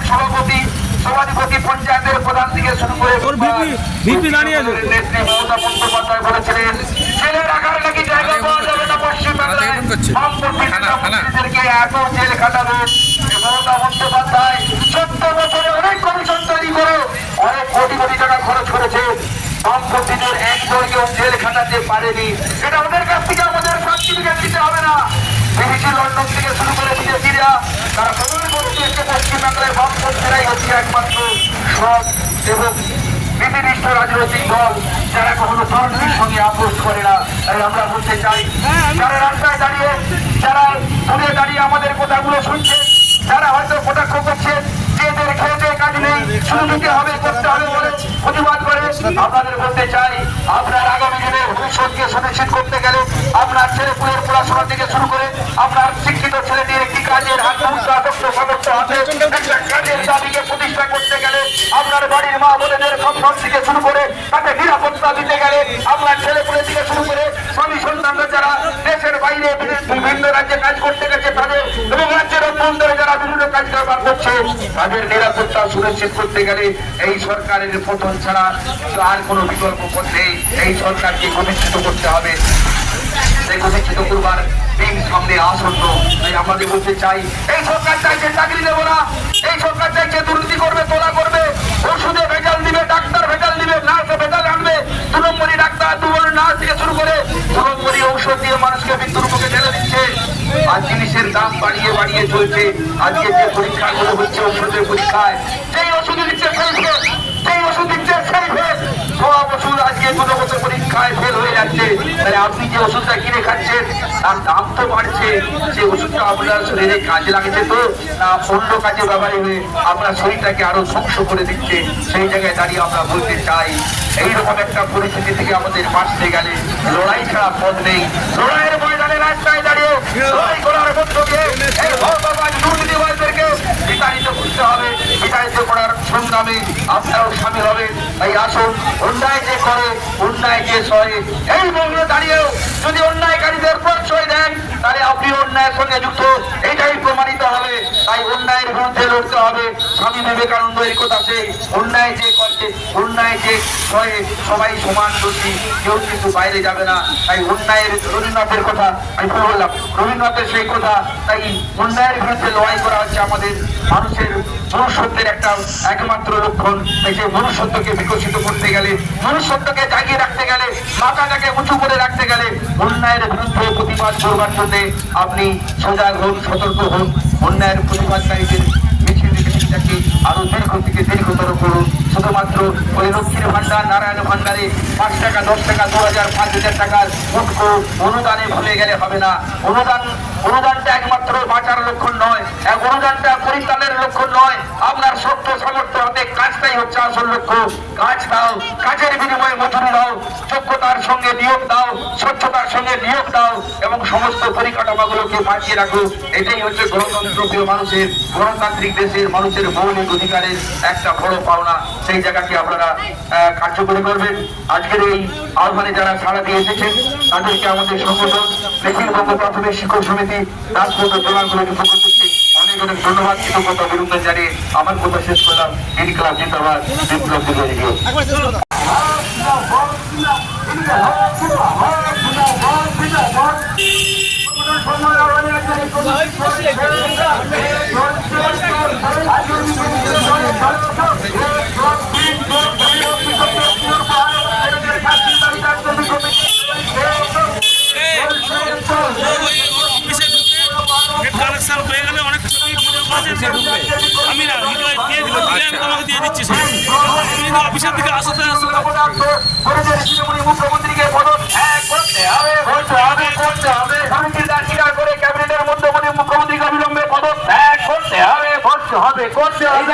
সভাপতি সভাধিপতি পঞ্চায়েতের প্রধান থেকে শুরু করে নেত্রী মমতা বন্দ্যোপাধ্যায় বলেছিলেন জেলে রাখার নাকি জায়গা পাওয়া যাবে না পশ্চিমবাংলায়, বামপন্থীদেরকে এত জেল খাটাবে। মমতা বন্দ্যোপাধ্যায় 14 বছরে অনেক কমিশন তৈরি করে অনেক কোটি কোটি টাকা খরচ করেছে, বামপন্থীদের একজনকেও জেল খাটাতে পারেনি। এটা ওদের কাছ থেকে আমাদের সার্টিফিকেট দিতে হবে না। বিদেশি লন্ডন থেকে শুরু করে বিদেশিরা তারা প্রমাণ করছে যে পশ্চিমবাংলায় বামপন্থীরাই হচ্ছে একমাত্র সৎ এবং বিধিনিষ্ঠ রাজনৈতিক দল যারা কখনো দুর্নীতির সঙ্গে আপোষ করে না। তাই আমরা বলতে চাই, যারা রাস্তায় দাঁড়িয়ে, যারা দূরে দাঁড়িয়ে আমাদের কথাগুলো শুনছেন, যারা হয়তো কটাক্ষ করছেন, যেদের খেতে কাজ নেই, শুরু দিতে হবে, করতে হবে বলে প্রতিবাদ করে আপনাদের বলতে চাই, আপনার আগামী দিনের ভবিষ্যৎকে সুনিশ্চিত করতে গেলে আপনার ছেলেপুলের পড়াশোনা থেকে শুরু করে আপনার শিক্ষিত ছেলেটির একটি কাজের হাত সামর্থ্য হাতে একটা কাজের দাবিকে প্রতিষ্ঠা করতে গেলে আপনার বাড়ির মা বোনেদের সম্মান থেকে শুরু করে তাকে নিরাপত্তা দিতে গেলে আপনার ছেলেপুলের থেকে শুরু করে স্বামী সন্তানরা যারা দেশের বাইরে বিভিন্ন রাজ্যে কাজ করতে গেছে তাদের এবং রাজ্যের অভ্যন্তরে যারা বিভিন্ন কাজ কারবার করছে তাদের নিরাপত্তা সুনিশ্চিত করতে গেলে এই সরকারের পতন ছাড়া আর কোনো বিকল্প পথ নেই। এই সরকারকে প্রতিষ্ঠিত করতে হবে, সেই প্রতিষ্ঠিত করবার দিন সামনে আসন্ন। তাই আমাদের বলতে চাই, এই সরকার চাইছে চাকরি দেবো না, এই সরকার চাইছে দুর্নীতি করবে, তোলা করবে, ওষুধে ভেজাল দিবে, ডাক্তার ভেজাল দিবে, নার্স ভেজাল আনবে, 2 নম্বরই ডাক্তার 2 নম্বরই নার্স থেকে শুরু করে 2 নম্বরই ঔষধ দিয়ে মানুষকে মৃত্যুর মুখে ঠেলে দিচ্ছে। আর জিনিসের দাম বাড়িয়ে বাড়িয়ে চলছে। আজকে যে পরীক্ষাগুলো হচ্ছে ওষুধের পরীক্ষায়, যেই ওষুধ দিচ্ছে সেই ফেল, যেই ওষুধ দিচ্ছে সেই ফেল, সব ওষুধ আজকে গুণগত পরীক্ষায় ফেল হয়ে যাচ্ছে। তাহলে আপনি যে ওষুধটা কিনে খাচ্ছেন তার দাম তো বাড়ছে, যে ওষুধটা আপনার শরীরে কাজে লাগছে তো না অন্য কাজে ব্যবহার হয়ে আপনার শরীরটাকে আরো ধ্বংস করে দিচ্ছে। সেই জায়গায় দাঁড়িয়ে আমরা বলতে চাই, এইরকম একটা পরিস্থিতি থেকে আমাদের বাঁচতে গেলে লড়াই ছাড়া পথ নেই। লড়াইয়ের ময়দানে রাস্তায় দাঁড়িয়ে লড়াই করার মধ্য দিয়ে এই ভগবান দুর্নীতিবাজদেরকে বিতাড়িত করতে হবে। বিতাড়িত করার সংগ্রামে আপনারাও সামিল হবেন। তাই আসুন, অন্যায় যে করে, অন্যায় যে সহে, এই মৌলে দাঁড়িয়েও যদি অন্যায়কারীদের প্রশ্রয় দেন তাহলে আপনি অন্যায়ের সঙ্গে যুক্ত, এটাই প্রমাণিত হবে। তাই অন্যায়ের বিরুদ্ধে লড়তে হবে। স্বামী বিবেকানন্দ এই কথা, সেই অন্যায় যে করছে, অন্যায় যে সহে সবাই সমান দোষী, কেউ কিন্তু বাইরে যাবে না। তাই অন্যায়ের, রবীন্দ্রনাথের কথা আমি ভুল বললাম, রবীন্দ্রনাথের সেই কথা। তাই অন্যায়ের বিরুদ্ধে লড়াই করা হচ্ছে আমাদের মানুষের মনুষ্যত্বের একটা একমাত্র লক্ষণ। তাই সেই মনুষ্যত্বকে বিকশিত করতে গেলে, মনুষ্যত্বকে জাগিয়ে রাখতে গেলে, মাথাটাকে উঁচু করে রাখতে গেলে অন্যায়ের বিরুদ্ধে প্রতিবাদ করবার জন্য আপনি সজাগ হন, সতর্ক হন। অন্যায়ের প্রতিবাদকারীদের মিছিলটাকে আরো দীর্ঘ থেকে দীর্ঘতর করুন। শুধুমাত্র ওই লক্ষ্মীর ভান্ডার, নারায়ণ ভান্ডারে 5 টাকা, 10 টাকা, 2000, 5000 টাকার অনুদানে ভুলে গেলে হবে না। অনুদানটা একমাত্র বাঁচার লক্ষণ নয়, অনুদানটা পরিত্রাণের লক্ষণ নয়। আপনার শক্ত সামর্থ্য হাতে কাজটাই হচ্ছে আসল লক্ষ্য। কাজ দাও, কাজের বিনিময়ে মজুরি দাও, যোগ্যতার সঙ্গে নিয়োগ দাও, স্বচ্ছতার সঙ্গে নিয়োগ দাও এবং সমস্ত পরিকাঠামোগুলোকে বাঁচিয়ে রাখো। এটাই হচ্ছে গণতন্ত্র প্রিয় মানুষের, গণতান্ত্রিক দেশের মানুষের মৌলিক অধিকারের একটা বড় পাওনা। সেই জায়গাকে আপনারা কার্যকরী করবেন। আজকের এই আহ্বানে যারা সাড়া দিয়ে এসেছেন তাদেরকে আমাদের সংগঠন দক্ষিণবঙ্গ প্রাথমিক শিক্ষক সমিতি রাজপথ জেলাগুলোকে পক্ষ থেকে অনেক অনেক ধন্যবাদ, কৃতজ্ঞতা অভিনন্দন জানিয়ে আমার কথা শেষ করলাম। ইনকলাব জিন্দাবাদ, বিপ্লব জিন্দাবাদ। আমি না দিয়ে দিল, আমি তোমাকে দিয়ে দিচ্ছি। অফিসের দিকে আসতে মুখ্যমন্ত্রীকে ক্যাবিনেটের মধ্যে মুখ্যমন্ত্রীকে অবিলম্বে পদত্যাগ করতে হবে, করতে হবে, করতে হবে।